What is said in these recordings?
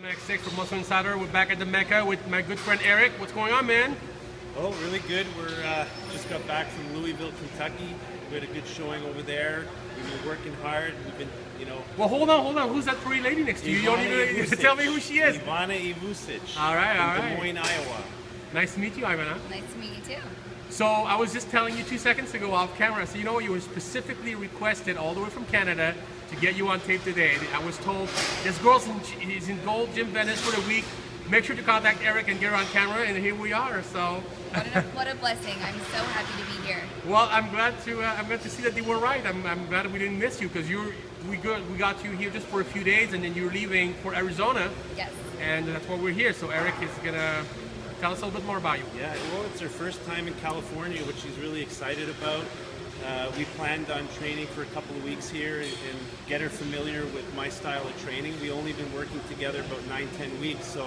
MadMax6 from Muscle Insider. We're back at the Mecca with my good friend Eric. What's going on, man? Oh, really good. We're just got back from Louisville, Kentucky. We had a good showing over there. We've been working hard. We've been, Well, hold on. Who's that pretty lady next to you? You don't even tell me who she is. Ivana Ivusic. All right. From Des Moines, Iowa. Nice to meet you, Ivana. Nice to meet you too. So I was just telling you 2 seconds ago off camera. So you were specifically requested all the way from Canada to get you on tape today. I was told this girl's is in Gold Gym Venice for the week. Make sure to contact Eric and get her on camera, and here we are. So what a blessing! I'm so happy to be here. Well, I'm glad to see that you were right. I'm glad we didn't miss you because we got you here just for a few days, and then you're leaving for Arizona. Yes. And that's why we're here. So Eric is gonna tell us a little bit more about you. Yeah, well, it's her first time in California, which she's really excited about. We planned on training for a couple of weeks here and get her familiar with my style of training. We've only been working together about 9-10 weeks, so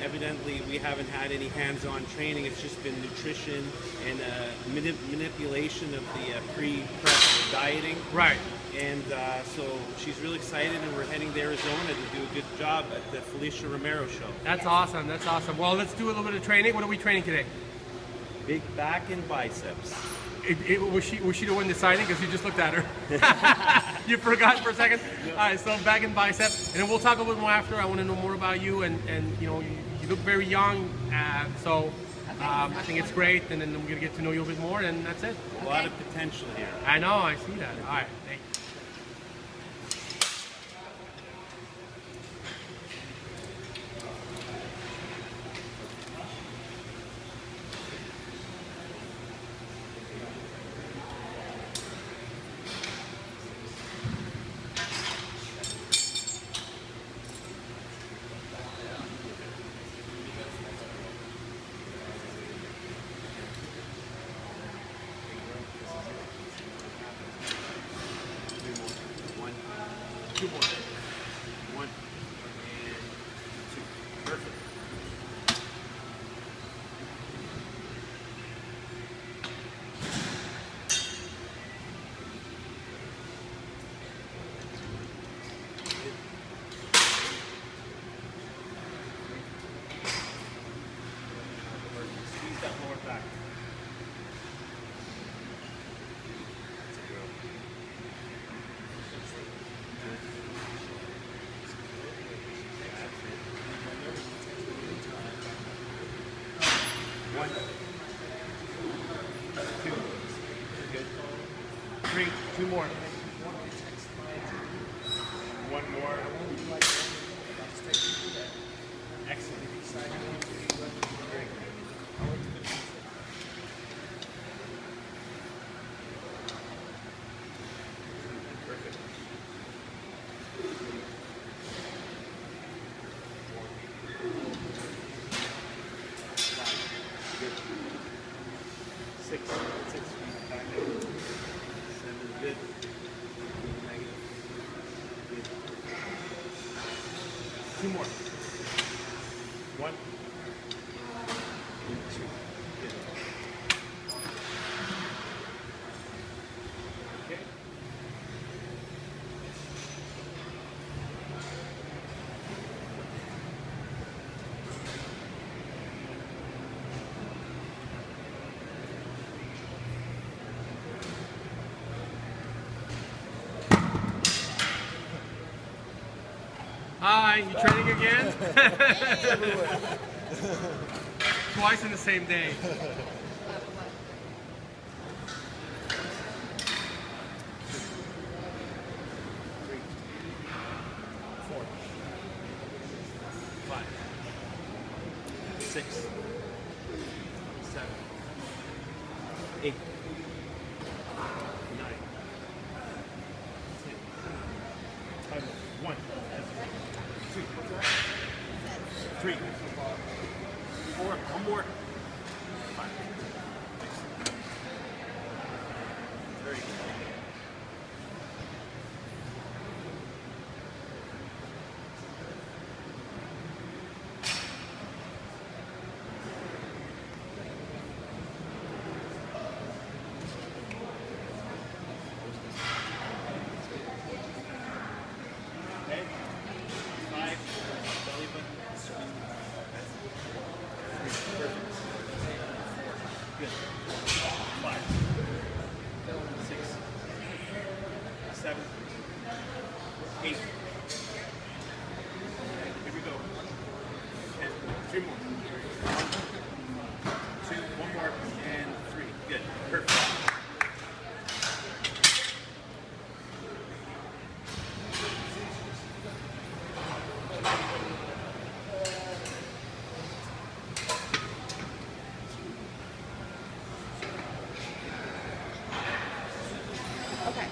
evidently we haven't had any hands-on training. It's just been nutrition and manipulation of the pre-prep dieting. Right. And so she's really excited, and we're heading to Arizona to do a good job at the Felicia Romero show. That's awesome. That's awesome. Well, let's do a little bit of training. What are we training today? Big back and biceps. Was she the one deciding? Because you just looked at her. You forgot for a second. Yep. All right, so back and bicep, and then we'll talk a little bit more after. I want to know more about you, and you look very young, so I think it's great. And then we're gonna get to know you a bit more, and that's it. A lot of potential here. I know. I see that. All right. Thank you. Two more. One and two. Perfect. Squeeze that lower back. One, two, good. Three, two more. One more. Excellent. Perfect. Six. 7, good. Negative. Good. Two more. One. Two. Good. Okay. Hi, you training again? Twice in the same day. 4, 5, 6, 7, 8, 9, 10. 1, 2, 3, 4, one more. 5, 6. Very good. Good. 5, 6, 7, 8. Here we go. 10. 3 more. 2, 1 more, and 3. Good. Perfect. Okay.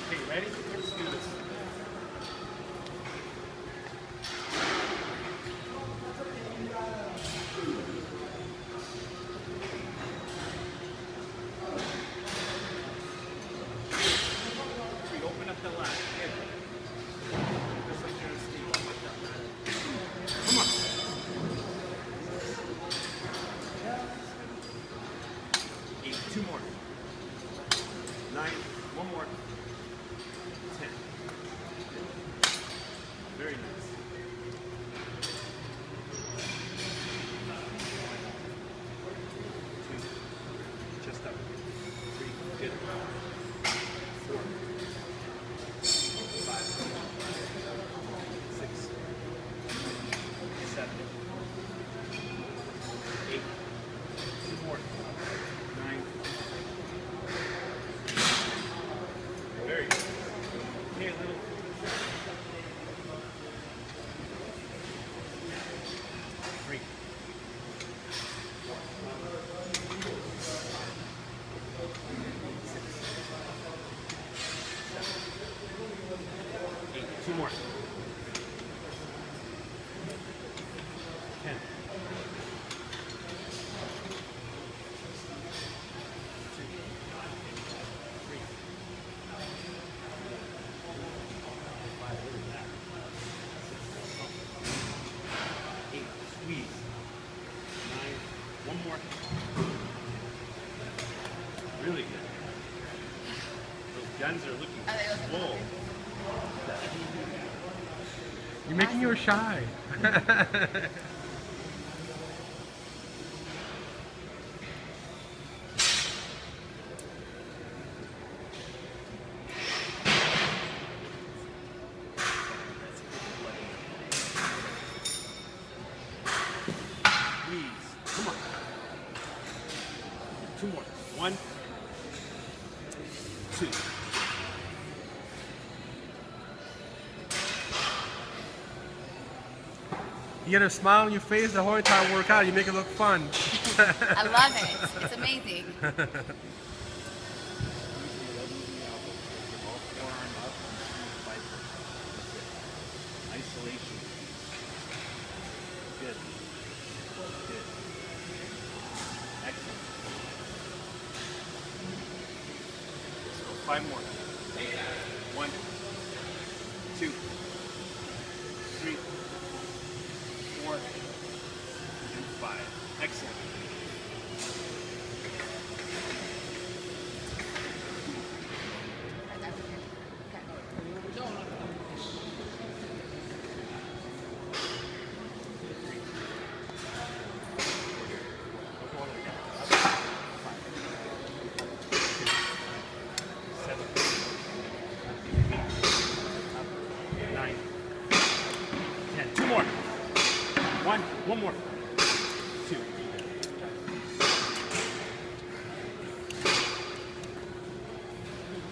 Okay, ready? Let's do this. Open up the lat. Good. Just like you're on stage. Come on. 8, 2 more. 9, 1 more. 10. Very nice. 2, chest up. 3, good. 4, 5, 6, 7, 8, 2 more. 9. Very good. Here, little. 3. 4. 6. 7. 8. 2 more. 10. 2. 3. 5. Look at that. 6. 8. Squeeze. 9. 1 more. Really good. Those guns are looking Are they looking full. You're making her shy. Squeeze. Come on. 2 more. 1, 2. You get a smile on your face the whole entire workout. You make it look fun. I love it. It's amazing. Isolation. Good. Good. Excellent. Let's go 5 more. 1, 2, 3, 4, and 5. Excellent. One more.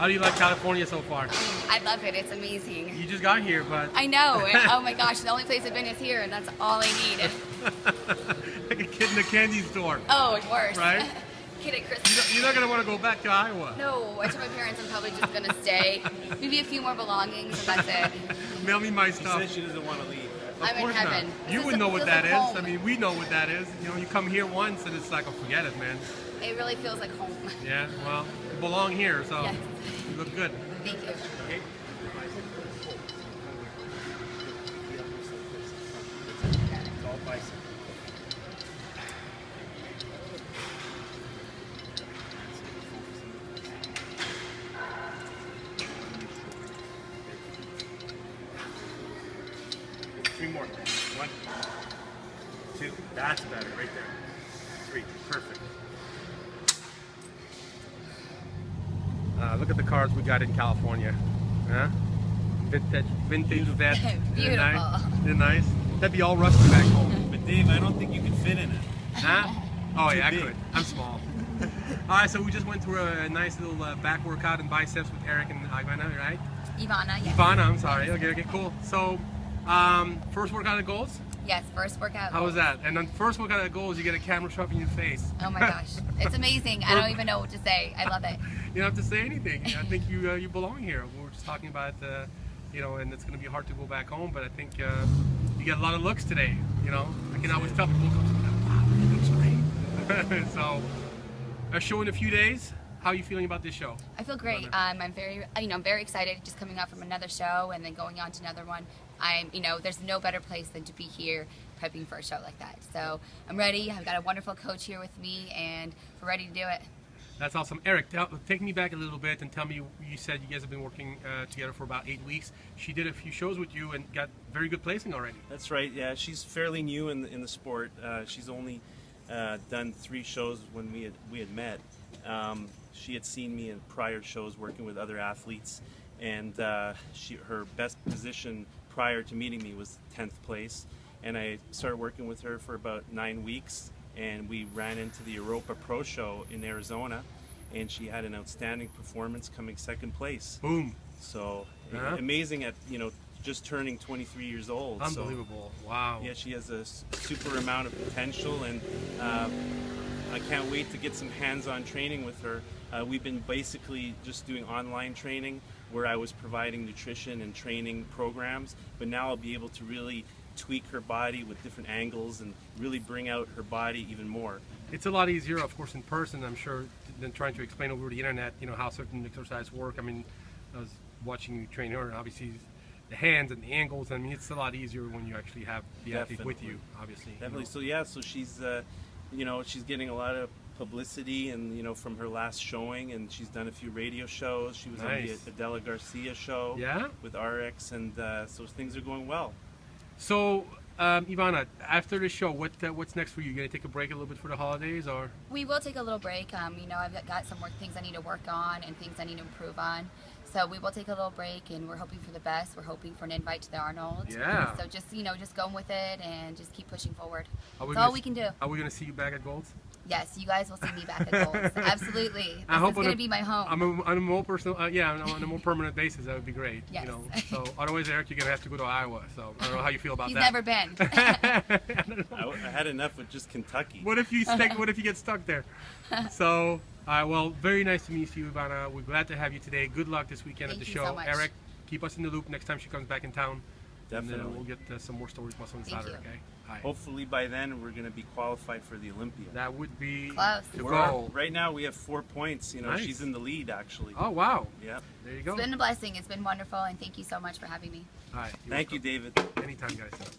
How do you like California so far? I love it. It's amazing. You just got here, but I know. Oh my gosh, the only place I've been is here, and that's all I need. like a kid in a candy store. Oh, worse. Right? Kid at Christmas. You're not gonna want to go back to Iowa. No, I told my parents I'm probably just gonna stay. Maybe a few more belongings, and that's it. Mail me my She stuff. says she doesn't want to leave. Of I'm in course heaven. not. This You is would know what feels that like is. home. I mean, we know what that is. You know, you come here once and it's like, oh, forget it, man. It really feels like home. Yeah, well, you belong here, so Yes. you look good. Thank you. Okay. It's all bicep. Three more. 1, 2. That's better, right there. 3. Perfect. Look at the cars we got in California. Huh? Vintage vet. Beautiful. Nice. They're nice. That'd be all rusty back home. But Dave, I don't think you can fit in it. Huh? Oh yeah, I big. could. I'm small. Alright, so we just went through a nice little back workout and biceps with Eric and Ivana, right? Ivana, yes. Ivana, I'm sorry. Okay, cool. So, first workout at Goals? Yes, first workout. How was that? And then first workout at Goals, you get a camera shoved in your face. Oh my gosh, it's amazing. I don't even know what to say. I love it. You don't have to say anything. I think you belong here. We were just talking about, you know, and it's going to be hard to go back home, but I think you get a lot of looks today. You know, I can always tell people, wow, it looks great. So, a show in a few days. How are you feeling about this show? I feel great. I'm very excited. Just coming out from another show and then going on to another one. There's no better place than to be here prepping for a show like that. So I'm ready. I've got a wonderful coach here with me, and we're ready to do it. That's awesome. Eric, take me back a little bit and tell me, you said you guys have been working together for about 8 weeks. She did a few shows with you and got very good placing already. That's right. Yeah, she's fairly new in the sport. She's only done 3 shows when we had met. She had seen me in prior shows working with other athletes, and her best position prior to meeting me was 10th place. And I started working with her for about 9 weeks, and we ran into the Europa Pro Show in Arizona, and she had an outstanding performance, coming 2nd place. Boom. So amazing at just turning 23 years old. Unbelievable. So, wow. Yeah, she has a super amount of potential, and I can't wait to get some hands-on training with her. We've been basically just doing online training where I was providing nutrition and training programs, but now I'll be able to really tweak her body with different angles and really bring out her body even more. It's a lot easier, of course, in person, I'm sure, than trying to explain over the internet, you know, how certain exercises work. I mean, I was watching you train her, and obviously the hands and the angles, I mean, it's a lot easier when you actually have the athlete with you, obviously. Definitely. So yeah, so she's, she's getting a lot of publicity, and from her last showing, and she's done a few radio shows. She was on the Adela Garcia show with RX, and so things are going well. So, Ivana, after the show, what's next for you? You gonna take a break a little bit for the holidays, or? We will take a little break. I've got some more things I need to work on and things I need to improve on. So we will take a little break, and we're hoping for the best. We're hoping for an invite to the Arnold. Yeah. So just going with it and just keep pushing forward. That's all we can do. Are we gonna see you back at Gold's? Yes, you guys will see me back at Gold's. Absolutely. I hope it's going to be my home. On a more personal, on a more permanent basis, that would be great. Yes. So otherwise, Eric, you're gonna have to go to Iowa. So I don't know how you feel about He's that. never been. I had enough with just Kentucky. What if you get stuck there? So, well, very nice to meet you, Ivana. We're glad to have you today. Good luck this weekend at the show. So much. Eric, keep us in the loop next time she comes back in town. Definitely. And we'll get some more stories muscle inside her. Okay. Right. Hopefully by then we're going to be qualified for the Olympia. That would be close. The goal. Right now we have 4 points. Nice. She's in the lead actually. Oh wow. Yeah. There you go. It's been a blessing. It's been wonderful, and thank you so much for having me. All right. Thank you, David. Anytime, guys.